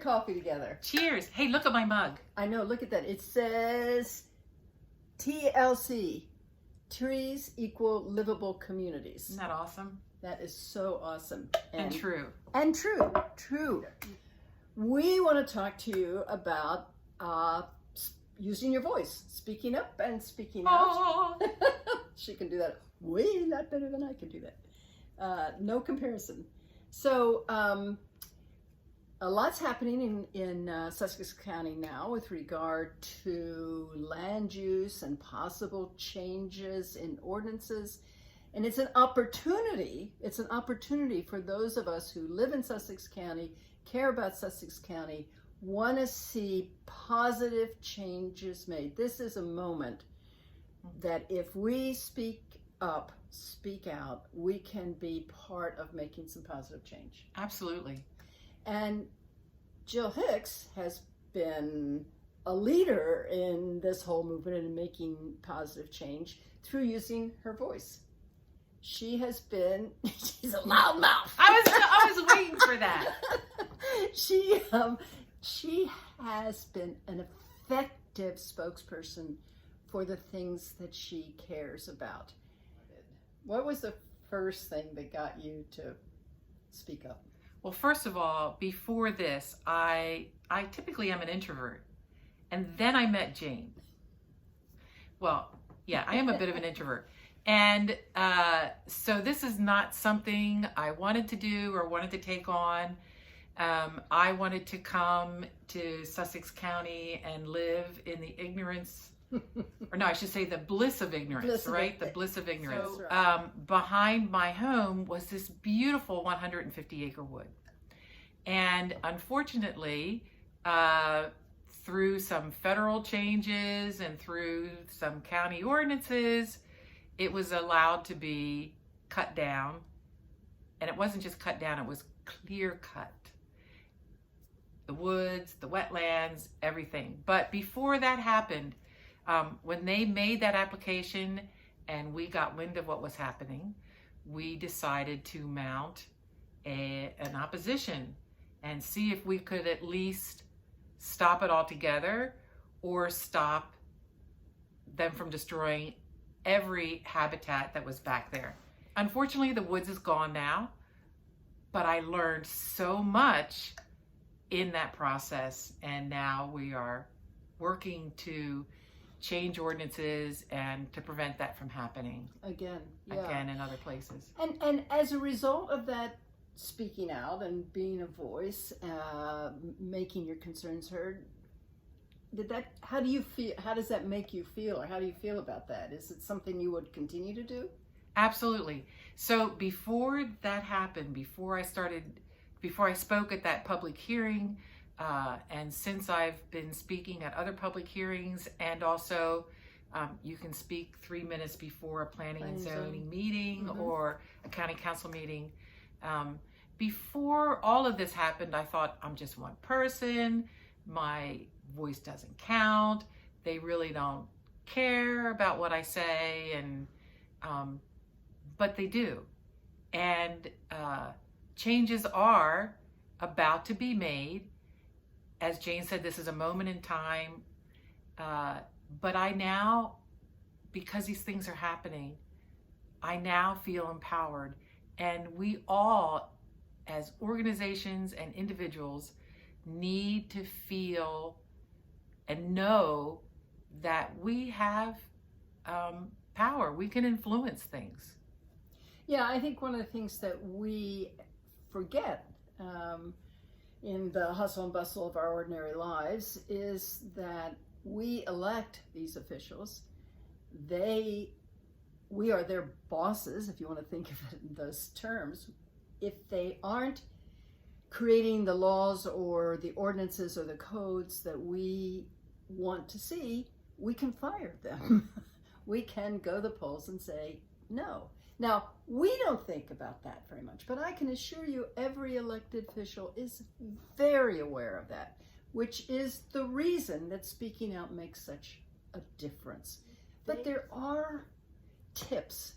coffee together. Cheers. Hey, look at my mug. I know, look at that. It says TLC, Trees Equal Livable Communities. Isn't that awesome? That is so awesome. And true. And true. We want to talk to you about using your voice, speaking up and speaking out. She can do that way a lot better than I can do that. No comparison. So a lot's happening in Sussex County now with regard to land use and possible changes in ordinances. And it's an opportunity for those of us who live in Sussex County, care about Sussex County, want to see positive changes made. This is a moment that if we speak up, speak out, we can be part of making some positive change. Absolutely. And Jill Hicks has been a leader in this whole movement and making positive change through using her voice. She's a loudmouth. I was waiting for that. She has been an effective spokesperson for the things that she cares about. What was the first thing that got you to speak up? Well, first of all, before this, I typically am an introvert. And then I met Jane. Well, yeah, I am a bit of an introvert. And so this is not something I wanted to do or wanted to take on. I wanted to come to Sussex County and live in the ignorance, or no, I should say the bliss of ignorance, right? The bliss of ignorance. So, right. Behind my home was this beautiful 150-acre wood. And unfortunately, through some federal changes and through some county ordinances, it was allowed to be cut down. And it wasn't just cut down, it was clear cut. The woods, the wetlands, everything. But before that happened, when they made that application and we got wind of what was happening, we decided to mount an opposition and see if we could at least stop it altogether or stop them from destroying every habitat that was back there. Unfortunately, the woods is gone now, but I learned so much in that process, and now we are working to change ordinances and to prevent that from happening again in other places. And as a result of that speaking out and being a voice, making your concerns heard, how do you feel? How does that make you feel, or how do you feel about that? Is it something you would continue to do? Absolutely. So before that happened, before I spoke at that public hearing, and since I've been speaking at other public hearings, and also you can speak 3 minutes before a planning and zoning meeting or a county council meeting. Before all of this happened, I thought, I'm just one person. My voice doesn't count. They really don't care about what I say, and but they do. And changes are about to be made. As Jane said, this is a moment in time. But I now, because these things are happening, I now feel empowered. And we all, as organizations and individuals, need to feel and know that we have power. We can influence things. Yeah, I think one of the things that we forget in the hustle and bustle of our ordinary lives is that we elect these officials. We are their bosses, if you want to think of it in those terms. If they aren't creating the laws or the ordinances or the codes that we want to see, we can fire them. We can go to the polls and say no. Now, we don't think about that very much, but I can assure you every elected official is very aware of that, which is the reason that speaking out makes such a difference. But there are tips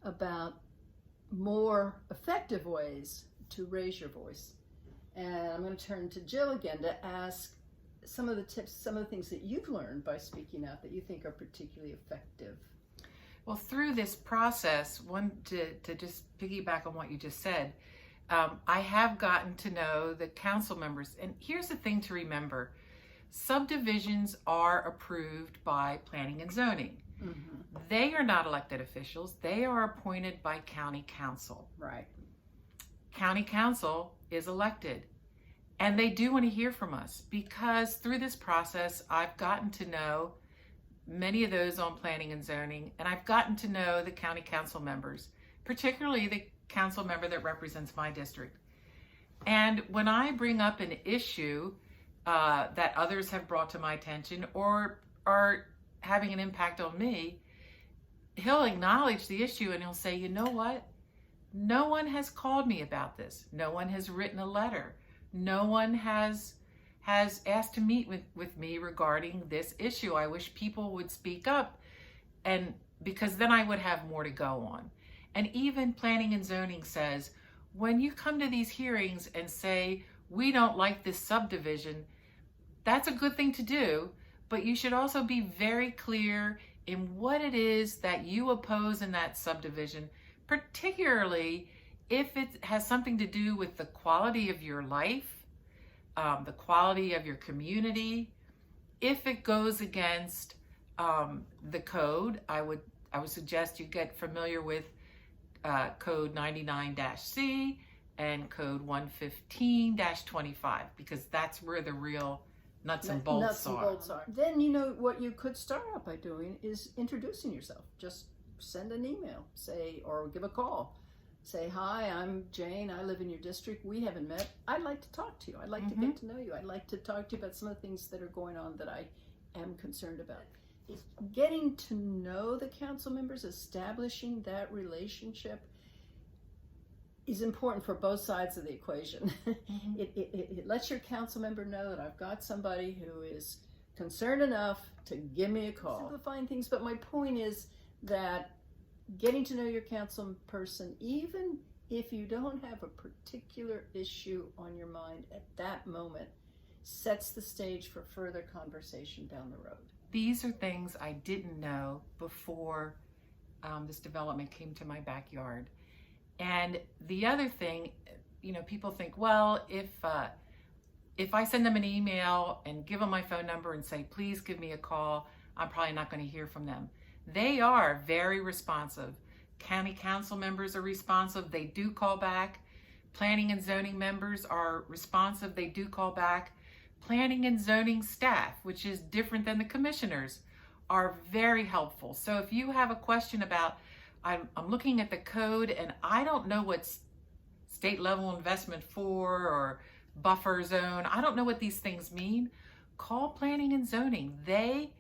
about more effective ways to raise your voice. And I'm going to turn to Jill again to ask some of the tips, some of the things that you've learned by speaking out that you think are particularly effective. Well, through this process, to just piggyback on what you just said, I have gotten to know the council members. And here's the thing to remember. Subdivisions are approved by planning and zoning. Mm-hmm. They are not elected officials. They are appointed by county council. Right. County council is elected. And they do want to hear from us, because through this process, I've gotten to know many of those on planning and zoning, and I've gotten to know the county council members, particularly the council member that represents my district. And when I bring up an issue that others have brought to my attention or are having an impact on me, he'll acknowledge the issue and he'll say, you know what? No one has called me about this. No one has written a letter. No one has asked to meet with me regarding this issue. I wish people would speak up, and because then I would have more to go on. And even planning and zoning says, when you come to these hearings and say, we don't like this subdivision, that's a good thing to do, but you should also be very clear in what it is that you oppose in that subdivision, particularly if it has something to do with the quality of your life, the quality of your community. If it goes against the code, I would suggest you get familiar with Code 99-C and Code 115-25, because that's where the real nuts and bolts are. Then you know what you could start out by doing is introducing yourself. Just send an email, say, or give a call. Say, hi, I'm Jane. I live in your district. We haven't met. I'd like to talk to you. I'd like to get to know you. I'd like to talk to you about some of the things that are going on that I am concerned about. Getting to know the council members, establishing that relationship is important for both sides of the equation. It lets your council member know that I've got somebody who is concerned enough to give me a call. Simplifying things, but my point is that getting to know your council person, even if you don't have a particular issue on your mind at that moment, sets the stage for further conversation down the road. These are things I didn't know before this development came to my backyard. And the other thing, you know, people think, well, if I send them an email and give them my phone number and say, please give me a call, I'm probably not going to hear from them. They are very responsive. County council members are responsive. They do call back. Planning and zoning members are responsive. They do call back. Planning and zoning staff, which is different than the commissioners, are very helpful. So if you have a question about, I'm looking at the code and I don't know what's state level investment for or buffer zone, I don't know what these things mean, call planning and zoning. They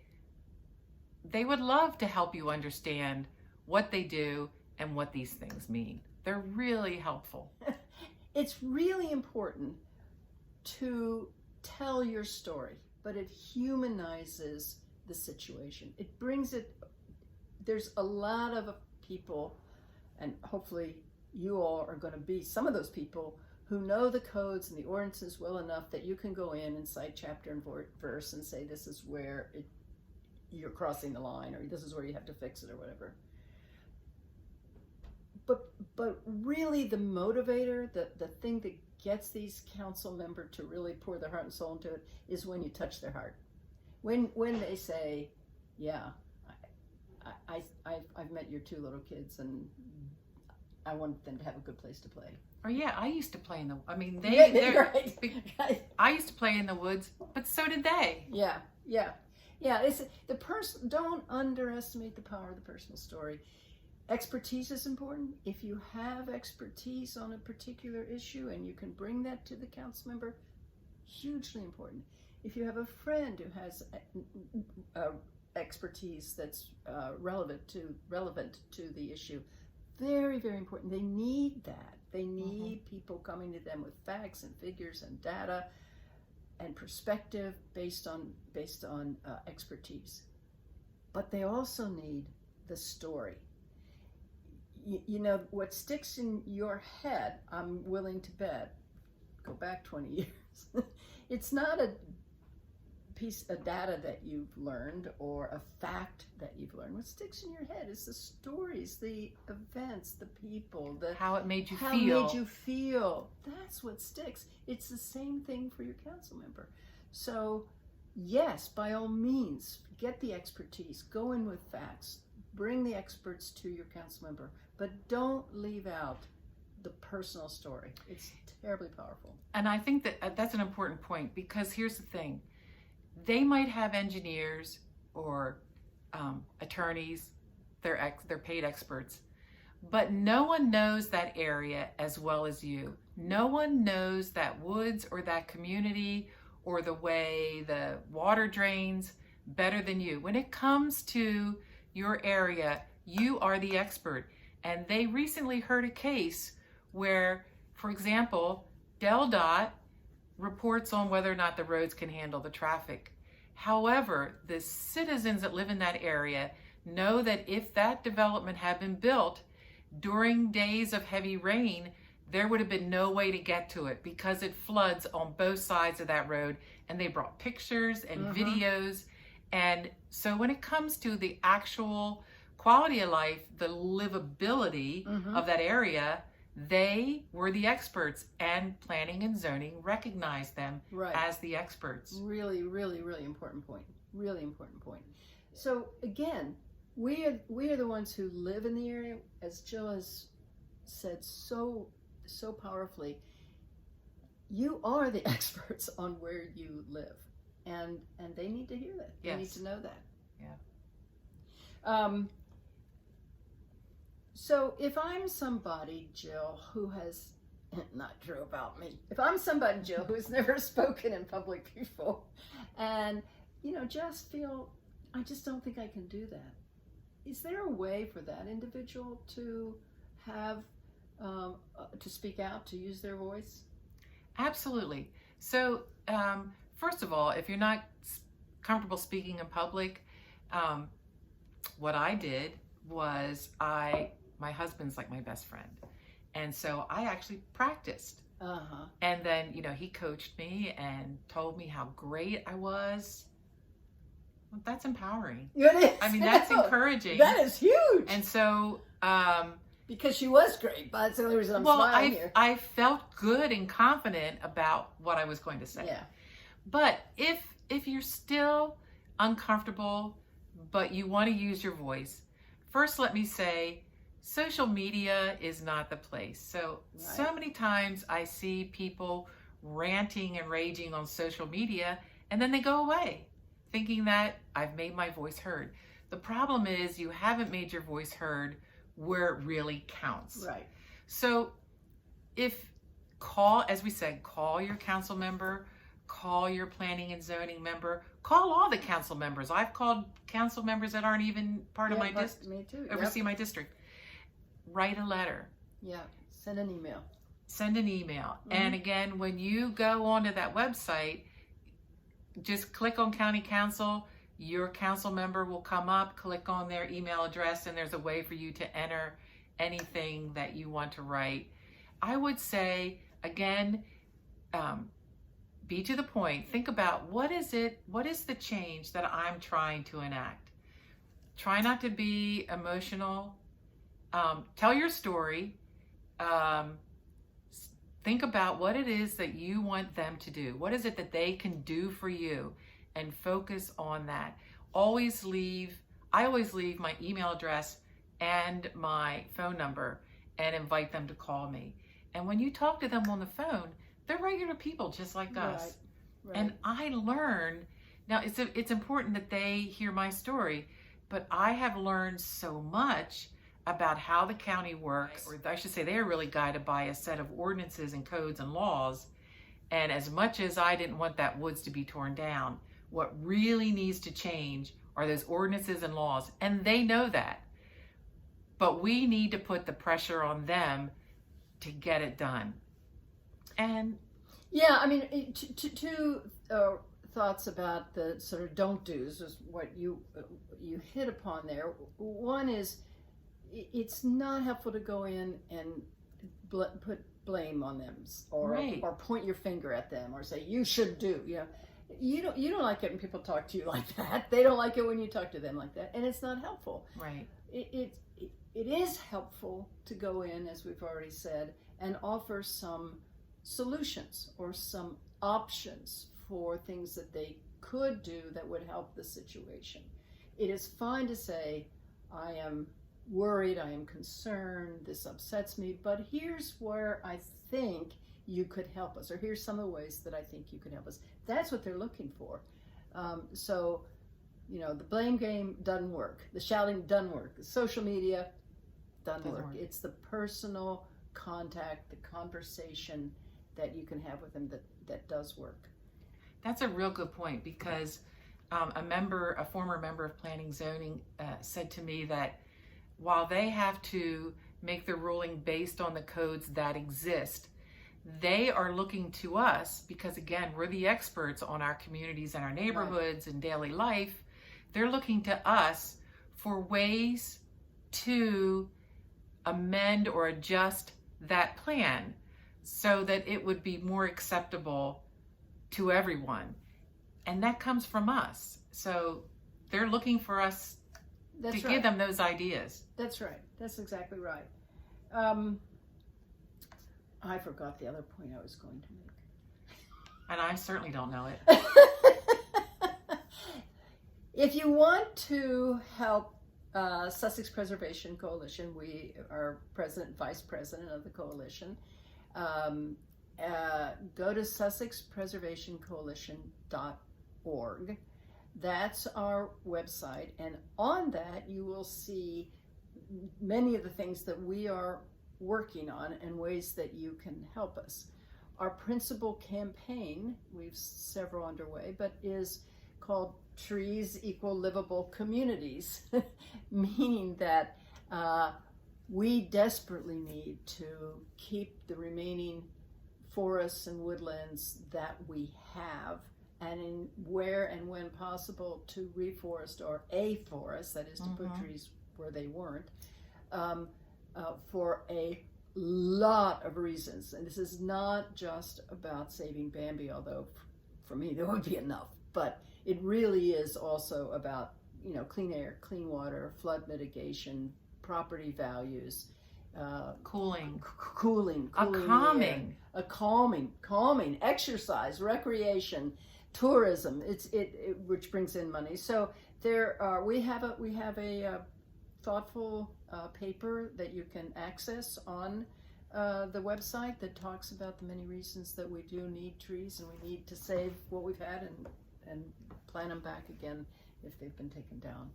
would love to help you understand what they do and what these things mean. They're really helpful. It's really important to tell your story, but it humanizes the situation. It brings it, there's a lot of people, and hopefully you all are going to be some of those people who know the codes and the ordinances well enough that you can go in and cite chapter and verse and say this is where you're crossing the line, or this is where you have to fix it, or whatever. But really the motivator, the thing that gets these council members to really pour their heart and soul into it is when you touch their heart. When they say, yeah, I've met your two little kids and I want them to have a good place to play. Or yeah, I used to play in the, I mean, right. I used to play in the woods, but so did they. Yeah. It's the person. Don't underestimate the power of the personal story. Expertise is important. If you have expertise on a particular issue and you can bring that to the council member, hugely important. If you have a friend who has expertise that's relevant to the issue, very, very important. They need that. They need people coming to them with facts and figures and data and perspective based on expertise. But they also need the story. You know, what sticks in your head, I'm willing to bet, go back 20 years. It's not a piece of data that you've learned or a fact that you've learned. What sticks in your head is the stories, the events, the people, how it made you how feel. made you feel. That's what sticks. It's the same thing for your council member. So yes, by all means, get the expertise, go in with facts, bring the experts to your council member, but don't leave out the personal story. It's terribly powerful. And I think that that's an important point, because here's the thing. They might have engineers or attorneys, they're paid experts, but no one knows that area as well as you. No one knows that woods or that community or the way the water drains better than you. When it comes to your area, you are the expert. And they recently heard a case where, for example, DelDOT reports on whether or not the roads can handle the traffic. However, the citizens that live in that area know that if that development had been built during days of heavy rain, there would have been no way to get to it because it floods on both sides of that road. And they brought pictures and videos. And so when it comes to the actual quality of life, the livability of that area, they were the experts, and planning and zoning recognized them as the experts. Really, really, really important point. Really important point. So again, we are the ones who live in the area, as Jill has said so powerfully. You are the experts on where you live, and they need to hear that. They need to know that. Yeah. So if I'm somebody, Jill, who has, not true about me, if I'm somebody, Jill, who has never spoken in public before, and, just feel, I just don't think I can do that. Is there a way for that individual to have, to speak out, to use their voice? Absolutely. So, first of all, if you're not comfortable speaking in public, what I did was my husband's like my best friend. And so I actually practiced. And then, he coached me and told me how great I was. Well, that's empowering. It is. I mean, that's encouraging. That is huge. And so, because she was great, but that's the only reason I'm smiling here. I felt good and confident about what I was going to say. Yeah. But if you're still uncomfortable, but you want to use your voice, first let me say, social media is not the place. So many times I see people ranting and raging on social media, and then they go away thinking that I've made my voice heard. The problem is you haven't made your voice heard where it really counts. Right. So as we said, call your council member, call your planning and zoning member, call all the council members. I've called council members that aren't even part of my district, me too. oversee my district. Write a letter. Yeah, send an email. And again, when you go onto that website, just click on county council. Your council member will come up, click on their email address, and there's a way for you to enter anything that you want to write. I would say, again, be to the point. Think about what is the change that I'm trying to enact. Try not to be emotional. Tell your story. Think about what it is that you want them to do. What is it that they can do for you? And focus on that. I always leave my email address and my phone number and invite them to call me. And when you talk to them on the phone, they're regular people just like us. Right. And I learn, now it's important that they hear my story, but I have learned so much about how the county works, or I should say they are really guided by a set of ordinances and codes and laws. And as much as I didn't want that woods to be torn down, what really needs to change are those ordinances and laws. And they know that. But we need to put the pressure on them to get it done. And yeah, I mean, two thoughts about the sort of don't do's is what you hit upon there. One is, it's not helpful to go in and put blame on them or Right. or point your finger at them or say you should do. You don't like it when people talk to you like that. They don't like it when you talk to them like that, and it's not helpful. Right. It is helpful to go in, as we've already said, and offer some solutions or some options for things that they could do that would help the situation. It is fine to say, I am worried, I am concerned, this upsets me, but here's where I think you could help us, or here's some of the ways that I think you could help us. That's what they're looking for. So, the blame game doesn't work. The shouting doesn't work. The social media doesn't work. It's the personal contact, the conversation that you can have with them that does work. That's a real good point, because a former member of Planning Zoning said to me that while they have to make the ruling based on the codes that exist, they are looking to us because, again, we're the experts on our communities and our neighborhoods and daily life. They're looking to us for ways to amend or adjust that plan so that it would be more acceptable to everyone. And that comes from us. So they're looking for us to give them those ideas. That's right. That's exactly right. I forgot the other point I was going to make. And I certainly don't know it. If you want to help Sussex Preservation Coalition, we are president and vice president of the coalition, go to sussexpreservationcoalition.org. That's our website, and on that you will see many of the things that we are working on and ways that you can help us. Our principal campaign, we've several underway, but is called Trees Equal Livable Communities, meaning that we desperately need to keep the remaining forests and woodlands that we have, and where and when possible to reforest or afforest, that is to put trees where they weren't, for a lot of reasons. And this is not just about saving Bambi, although for me there would be enough, but it really is also about clean air, clean water, flood mitigation, property values, Cooling, a calming, exercise, recreation, tourism. It which brings in money. So we have a thoughtful paper that you can access on the website that talks about the many reasons that we do need trees and we need to save what we've had and plant them back again if they've been taken down.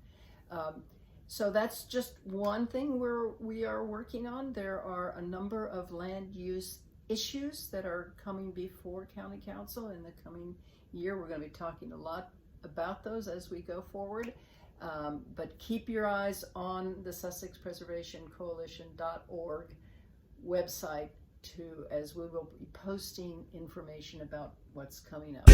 So that's just one thing we are working on. There are a number of land use issues that are coming before County Council in the coming year. We're going to be talking a lot about those as we go forward. But keep your eyes on the Sussex Preservation Coalition.org website as we will be posting information about what's coming up.